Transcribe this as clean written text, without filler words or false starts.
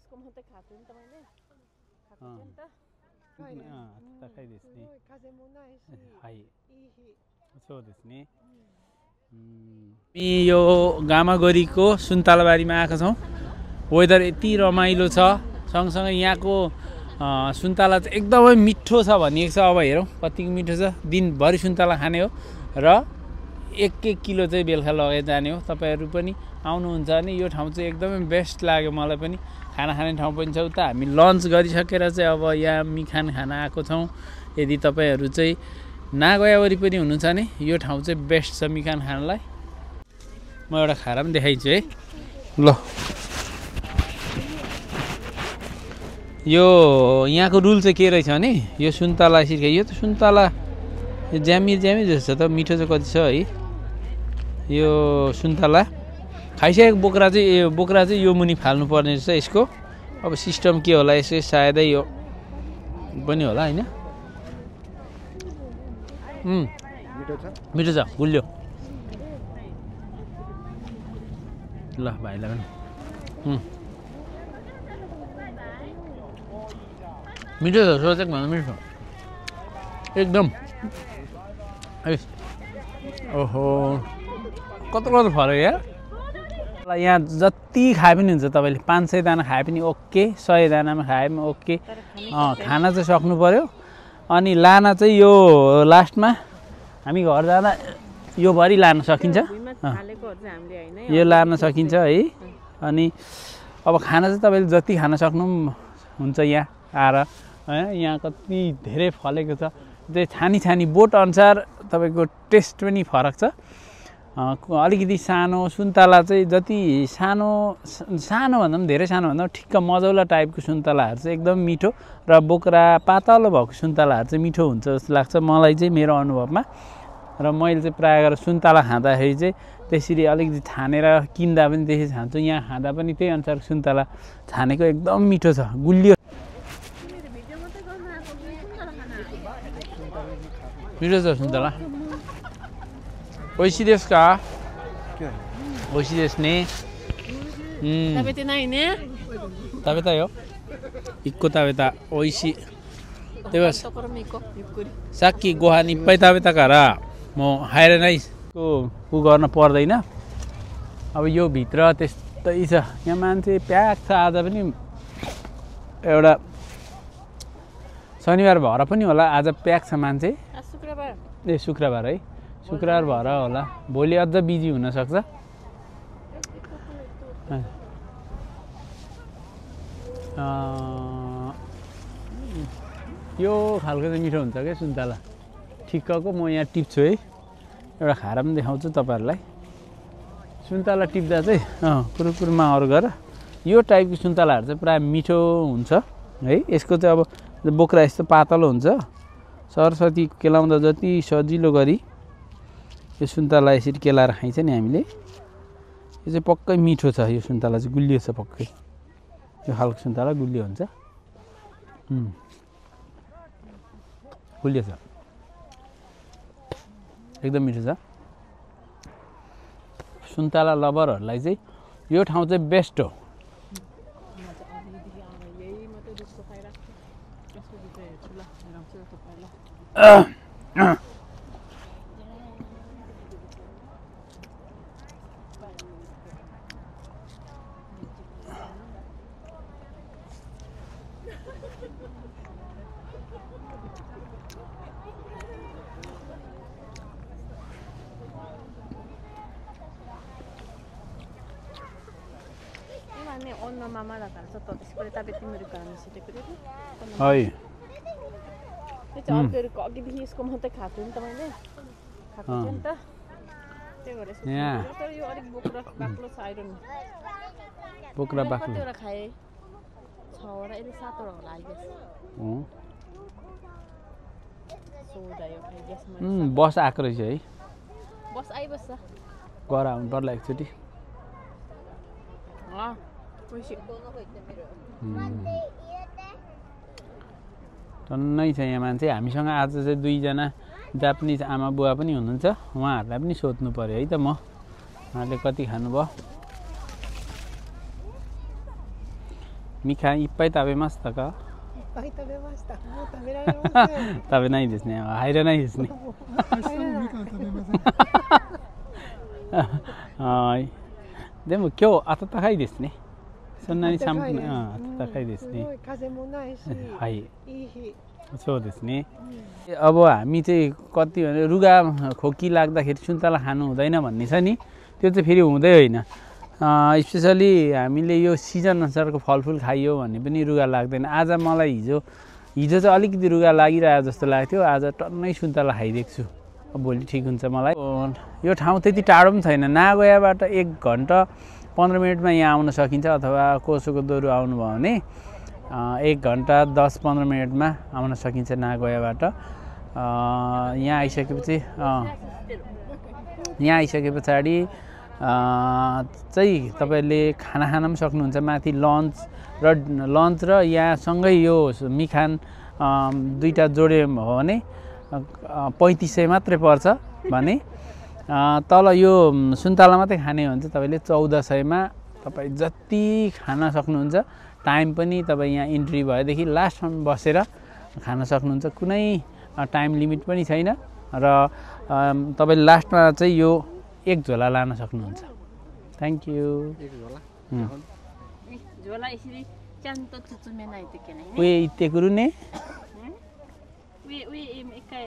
यसको मात्रै खाएको नि तपाईँले खाएको थियो नि त 高いですね。風もないしはい。いい日そうですね。यो गामागोरीको सुन्तलाबारीमा आएको छौँ। वेदर यति रमाइलो छ, सँगसँगै यहाँको सुन्तला चाहिँ एकदमै मिठो छ भनिएको छ। अब हेरौँ कति मिठो छ। दिनभरि सुन्तला खाने हो र 1-1 किलो चाहिँ बेलुका लगाइ जाने हो। तपाईँहरू पनि आउनुहुन्छ भने यो ठाउँ चाहिँ एकदमै बेस्ट लाग्यो मलाई पनि। खाना खाने ठाउँ पनि छ। उता हामी लन्च गरिसकेर चाहिँ अब यहाँ मिखान खान आएको छौँ। यदि तपाईँहरू चाहिँ नागया वरिपरि हुनुहुन्छ भने यो ठाउँ चाहिँ बेस्ट छ मिखान खानलाई। म एउटा खाएर पनि देखाइदिन्छु है। ल यो यहाँको रुल चाहिँ के रहेछ भने यो सुन्तला यसरी यो त सुन्तला ज्यामी जस्तो छ त मिठो चाहिँ कति छ है। यो सुन्तला खाइसकेको बोक्रा चाहिँ यो मुनि फाल्नु पर्ने रहेछ यसको। अब सिस्टम के होला यसो सायदै यो पनि होला हैन। मिठो छ गुलियो। ल भाइलाई पनि मिठो छ। सोचेको भन्दा मिठो एकदम। ओहो कत्रो फरक यार। यहाँ जति खाए पनि हुन्छ। तपाईँले 500 दाना खाए पनि ओके, 100 दानामा खाए पनि ओके। खाना चाहिँ सक्नु पर्यो। अनि लाना चाहिँ यो लास्टमा हामी घर जाँदा यो भरि लान सकिन्छ। यो लान सकिन्छ है। अनि अब खाना चाहिँ तपाईँले जति खान सक्नु हुन्छ यहाँ आएर। यहाँ कति धेरै फलेको छ। चाहिँ छानी बोट अनुसार तपाईँको टेस्ट पनि फरक छ। अलिकति सानो सुन्तला चाहिँ जति सानो भन्दा पनि धेरै सानो भन्दा पनि ठिक्क मजौला टाइपको सुन्तलाहरू चाहिँ एकदम मिठो र बोक्रा पातलो भएको सुन्तलाहरू चाहिँ मिठो हुन्छ जस्तो लाग्छ मलाई चाहिँ मेरो अनुभवमा। र मैले चाहिँ प्रायः गरेर सुन्तला खाँदाखेरि चाहिँ त्यसरी अलिकति छानेर किन्दा पनि त्यसरी छान्छु। यहाँ खाँदा पनि त्यही अनुसार सुन्तला छानेको एकदम मिठो छ गुलियो। मिठो छ सुन्तला। 美味しいですか？美味しいですね。食べてないね。食べたよ。1個食べた。美味しい。ではさっきご飯いっぱい食べたからもう入れないこうगर्न पर्दैन। अब यो भित्र त्यस्तै छ। यहाँ मान्छे प्याक छ। आज पनि एउटा शनिबार भएर पनि होला आज प्याक छ मान्छे। शुक्रबार है। शुक्रबार भएर होला। भोलि अझ बिजी हुन सक्छ। यो खालको चाहिँ मिठो हुन्छ क्या सुन्तला ठिक्कको। म यहाँ टिप्छु है। एउटा खाएर पनि देखाउँछु तपाईँहरूलाई। सुन्तला टिप्दा चाहिँ कुरुकुरुमा अरू गरेर यो टाइपको सुन्तलाहरू चाहिँ प्रायः मिठो हुन्छ है। यसको चाहिँ अब बोक्रा यस्तो पातलो हुन्छ। सरस्वती केलाउँदा जति सजिलो गरी यो सुन्तला यसरी केलाएर खाइन्छ नि हामीले। यो चाहिँ पक्कै मिठो छ। यो सुन्तला चाहिँ गुलियो छ पक्कै। यो खालको सुन्तला गुलियो हुन्छ। गुलियो छ एकदम मिठो छ। सुन्तला लभरहरूलाई चाहिँ यो ठाउँ चाहिँ बेस्ट हो।はいअघिदेखि यसको मात्रै खाएको नि तपाईँले खाएको थियो नि त त्यही भएर तर यो अलिक बोक्रा बाक्लो छ आइरन बोक्रा बाक्लो कतिवटा खाए 6वटा यसले 7वटा होला आई गेस सोदा यो आई गेस बस आएको रहेछ है बस आइबस्छ घर आउनु पर्ला एकचोटि टन्नै छ यहाँ मान्छे हामीसँग आज चाहिँ 2 जना जापानिज आमा बुवा पनि हुनुहुन्छ उहाँहरूलाई पनि सोध्नु पर्यो है त म उहाँले कति खानुभयो みかんいっぱい食べましたか？いっぱい食べました。もう食べられません。食べないですね。入らないですね。明日もみかん食べません。はい。でも今日暖かいですね。そんなに寒くない。暖かいですね。すごい風もないし、はい。いい日。そうですね। अब हामी चाहिँ कति भने रुगा खोकी लाग्दाखेरि सुन्तला खानु हुँदैन भन्ने छ नि, त्यो चाहिँ फेरि हुँदै होइन। स्पेसली हामीले यो सिजन अनुसारको फलफुल खाइयो भने पनि रुगा लाग्दैन। आज मलाई हिजो चाहिँ अलिकति रुगा लागिरहेको जस्तो लाग्थ्यो, आज टन्नै सुन्तला खाइदिएको छु। अब भोलि ठिक हुन्छ मलाई। यो ठाउँ त्यति टाढो पनि छैन, नागोयाबाट 1 घन्टा 15 मिनटमा यहाँ आउन सकिन्छ, अथवा कोसोको दोरो आउनुभयो भने 1 घन्टा 10-15 मिनटमा आउन सकिन्छ नागोयाबाट। यहाँ आइसके पछाडि चाहिँ तपाईले खाना खान पनि सक्नुहुन्छ। माथि लन्च र यहाँसँगै यो मिखान दुईटा जोडे हो भने 3500 मात्रै पर्छ भने, तल यो सुन्तला मात्रै खाने हो भने चाहिँ तपाईले 1400 मा तपाई जति खान सक्नुहुन्छ। टाइम पनि तपाई यहाँ इन्ट्री भएदेखि लास्टमा बसेर खान सक्नुहुन्छ, कुनै टाइम लिमिट पनि छैन र तपाईले लास्टमा चाहिँ यो 1 झोला लान सक्नुहुन्छ। Thank you. 1 झोला झोला यसरी च्यान्त चुचुमे नाइते के नै वे इत्ते कुरु ने वे एकाइ